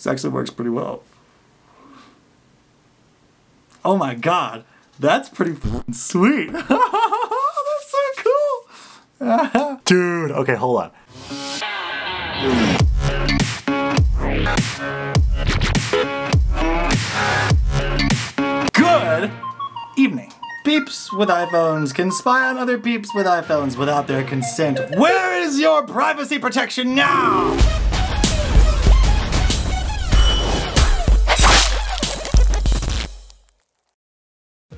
This actually works pretty well. Oh my god, that's pretty sweet. That's so cool. Dude, okay, hold on. Good evening. Peeps with iPhones can spy on other peeps with iPhones without their consent. Where is your privacy protection now?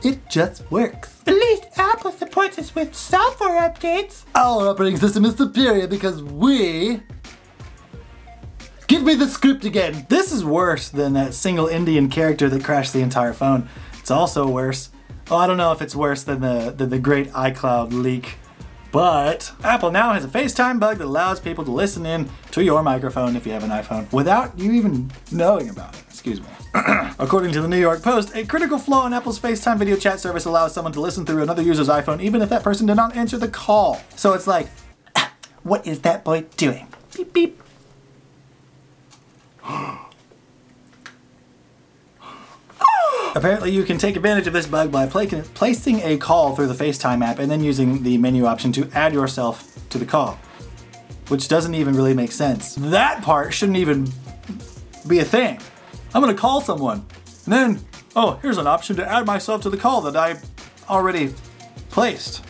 It just works. At least Apple supports us with software updates. Our operating system is superior because we... Give me the script again. This is worse than that single Indian character that crashed the entire phone. It's also worse. Oh, I don't know if it's worse than the great iCloud leak, but Apple now has a FaceTime bug that allows people to listen in to your microphone if you have an iPhone without you even knowing about it. Excuse me. According to the New York Post, a critical flaw in Apple's FaceTime video chat service allows someone to listen through another user's iPhone even if that person did not answer the call. So it's like, what is that boy doing? Beep beep. Apparently you can take advantage of this bug by placing a call through the FaceTime app and then using the menu option to add yourself to the call. Which doesn't even really make sense. That part shouldn't even be a thing. I'm gonna call someone, and then, oh, here's an option to add myself to the call that I already placed.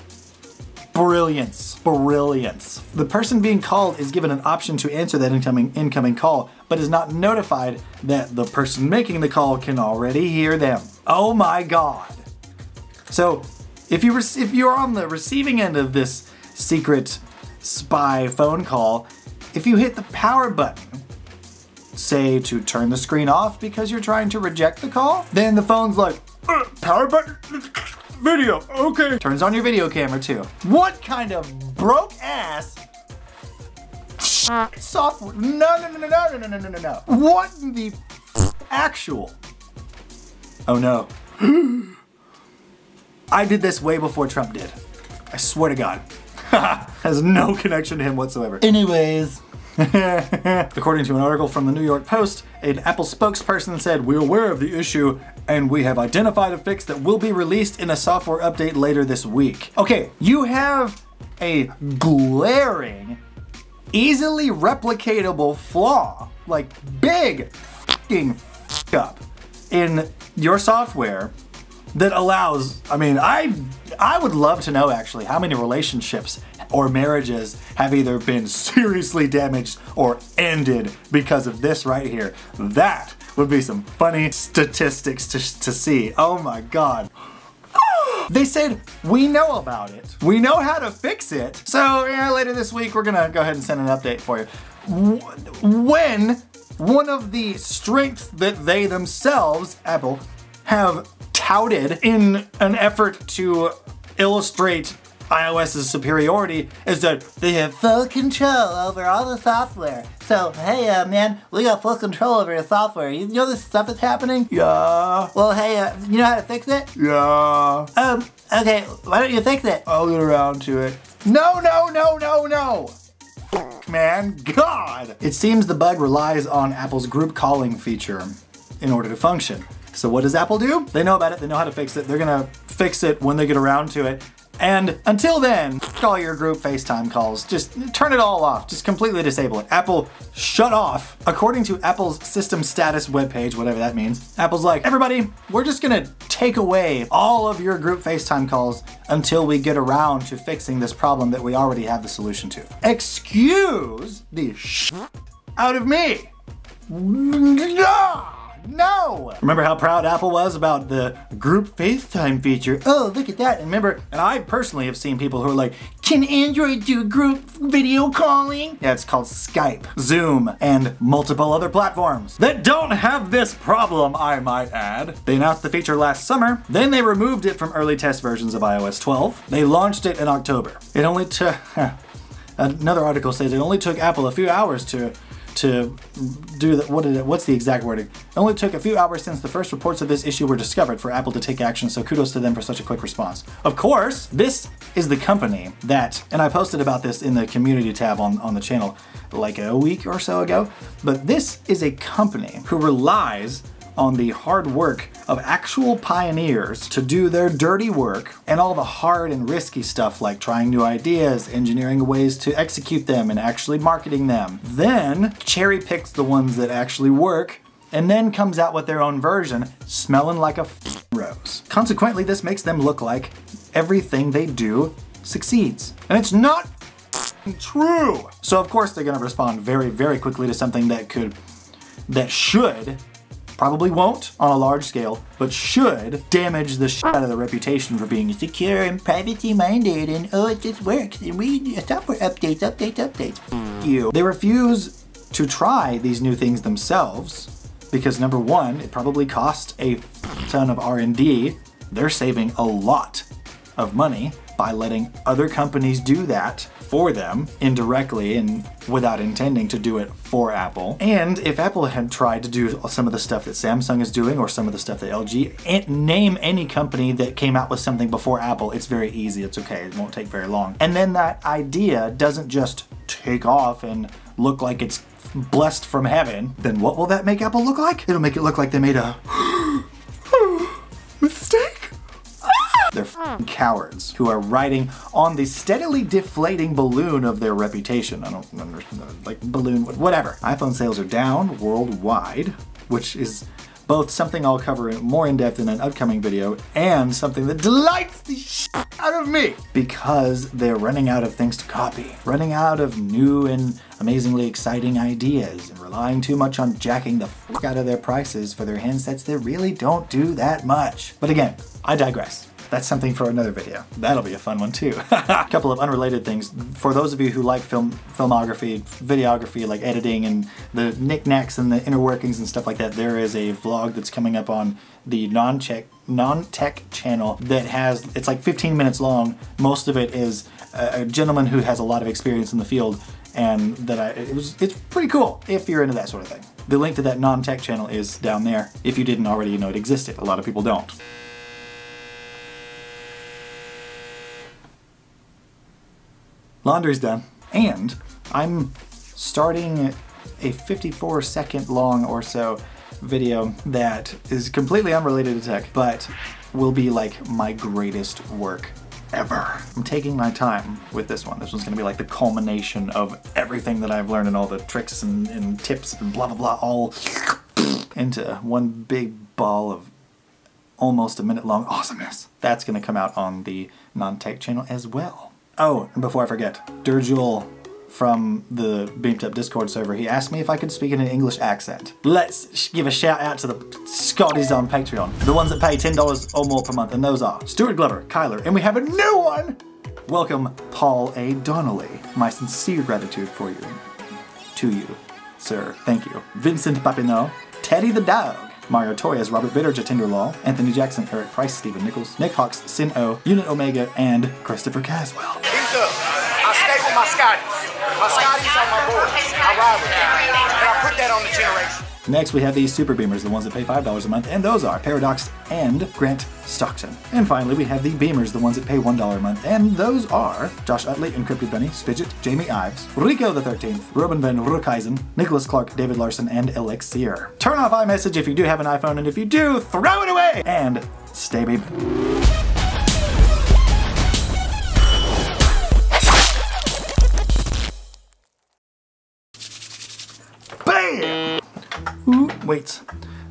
Brilliance. Brilliance. The person being called is given an option to answer that incoming call, but is not notified that the person making the call can already hear them. Oh my god. So, if you're on the receiving end of this secret spy phone call, if you hit the power button, say to turn the screen off because you're trying to reject the call, then the phone's like, power button, video, okay. Turns on your video camera too. What kind of broke ass software? No. What the actual? Oh no. I did this way before Trump did. I swear to God. Has no connection to him whatsoever. Anyways. According to an article from the New York Post, an Apple spokesperson said, "We're aware of the issue and we have identified a fix that will be released in a software update later this week." Okay, you have a glaring, easily replicatable flaw, like big f***ing up in your software that allows, I mean, I would love to know actually how many relationships or marriages have either been seriously damaged or ended because of this right here. That would be some funny statistics to see. Oh my god. They said, we know about it. We know how to fix it. So yeah, later this week, we're gonna go ahead and send an update for you. When one of the strengths that they themselves, Apple, have touted in an effort to illustrate iOS's superiority is that they have full control over all the software. So, hey man, we got full control over your software. You know this stuff is happening? Yeah. Well, hey, you know how to fix it? Yeah. Okay, why don't you fix it? I'll get around to it. No. Man, God. It seems the bug relies on Apple's group calling feature in order to function. So what does Apple do? They know about it, they know how to fix it, they're gonna fix it when they get around to it. And until then, all your group FaceTime calls, just turn it all off, just completely disable it. Apple shut off. According to Apple's system status webpage, whatever that means, Apple's like, everybody, we're just gonna take away all of your group FaceTime calls until we get around to fixing this problem that we already have the solution to. Excuse the out of me. No! Remember how proud Apple was about the group FaceTime feature? Oh, look at that. And remember, and I personally have seen people who are like, can Android do group video calling? Yeah, it's called Skype, Zoom, and multiple other platforms that don't have this problem, I might add. They announced the feature last summer, then they removed it from early test versions of iOS 12. They launched it in October. It only took, another article says it only took Apple a few hours to to do that. What's the exact wording? It only took a few hours since the first reports of this issue were discovered for Apple to take action, so kudos to them for such a quick response. Of course, this is the company that, and I posted about this in the community tab on the channel like a week or so ago, but this is a company who relies on the hard work of actual pioneers to do their dirty work and all the hard and risky stuff like trying new ideas, engineering ways to execute them, and actually marketing them. Then cherry picks the ones that actually work and then comes out with their own version smelling like a rose. Consequently, this makes them look like everything they do succeeds. And it's not true. So of course they're gonna respond very, very quickly to something that should, probably won't on a large scale, but should damage the shit out of the reputation for being secure and privacy-minded and oh, it just works and we software updates. You. They refuse to try these new things themselves because number one, it probably costs a ton of R&D. They're saving a lot of money by letting other companies do that for them indirectly and without intending to do it for Apple. And if Apple had tried to do some of the stuff that Samsung is doing or some of the stuff that LG, name any company that came out with something before Apple, it's very easy, it's okay, it won't take very long. And then that idea doesn't just take off and look like it's blessed from heaven, then what will that make Apple look like? It'll make it look like they made a mistake. They're f***ing cowards who are riding on the steadily deflating balloon of their reputation. I don't understand, like balloon, whatever. iPhone sales are down worldwide, which is both something I'll cover more in depth in an upcoming video and something that delights the shit out of me because they're running out of things to copy, running out of new and amazingly exciting ideas and relying too much on jacking the f*** out of their prices for their handsets that really don't do that much. But again, I digress. That's something for another video. That'll be a fun one too. A couple of unrelated things. For those of you who like filmography, videography, like editing and the knickknacks and the inner workings and stuff like that, there is a vlog that's coming up on the non-tech channel that has, it's like 15 minutes long. Most of it is a gentleman who has a lot of experience in the field, and it's pretty cool if you're into that sort of thing. The link to that non-tech channel is down there. If you didn't already know it existed. A lot of people don't. Laundry's done, and I'm starting a 54-second long or so video that is completely unrelated to tech, but will be like my greatest work ever. I'm taking my time with this one. This one's gonna be like the culmination of everything that I've learned and all the tricks and tips and blah blah blah all into one big ball of almost a minute long awesomeness. That's gonna come out on the non-tech channel as well. Oh, and before I forget, Durjul from the BeamtUp Discord server, he asked me if I could speak in an English accent. Let's give a shout out to the Scotties on Patreon, the ones that pay $10 or more per month, and those are Stuart Glover, Kyler, and we have a new one! Welcome, Paul A. Donnelly. My sincere gratitude for you. To you, sir. Thank you. Vincent Papineau, Teddy the Dog, Mario Torres, Robert Bitter, Jatinder Law, Anthony Jackson, Eric Price, Stephen Nichols, Nick Hawks, Sin O, Unit Omega, and Christopher Caswell. I stay with my Scotties. My Scotties are my boys. I ride with them. And I put that on the generation. Next we have these super beamers, the ones that pay $5 a month, and those are Paradox and Grant Stockton. And finally we have the beamers, the ones that pay $1 a month, and those are Josh Utley, Encrypted Bunny, Spidget, Jamie Ives, Rico the 13th, Ruben van Rookeisen, Nicholas Clark, David Larson, and Elixir. Turn off iMessage if you do have an iPhone, and if you do, throw it away! And stay beaming. Bam! Ooh, wait,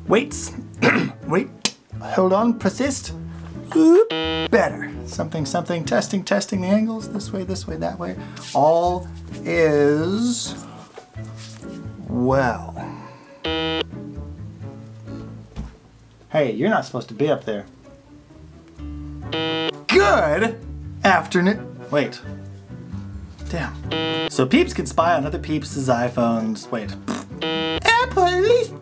wait, hold on, persist. Ooh, better. Something, testing the angles, this way, that way. All is well. Hey, you're not supposed to be up there. Good afternoon. Wait. Damn. So peeps can spy on other peeps' iPhones. Wait. Police.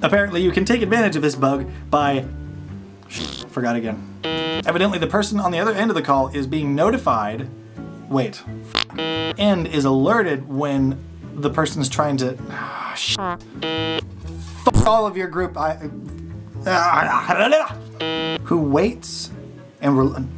Apparently you can take advantage of this bug by... Forgot again. Evidently the person on the other end of the call is being notified wait. End is alerted when the person's trying to... Fuck all of your group. Who waits and...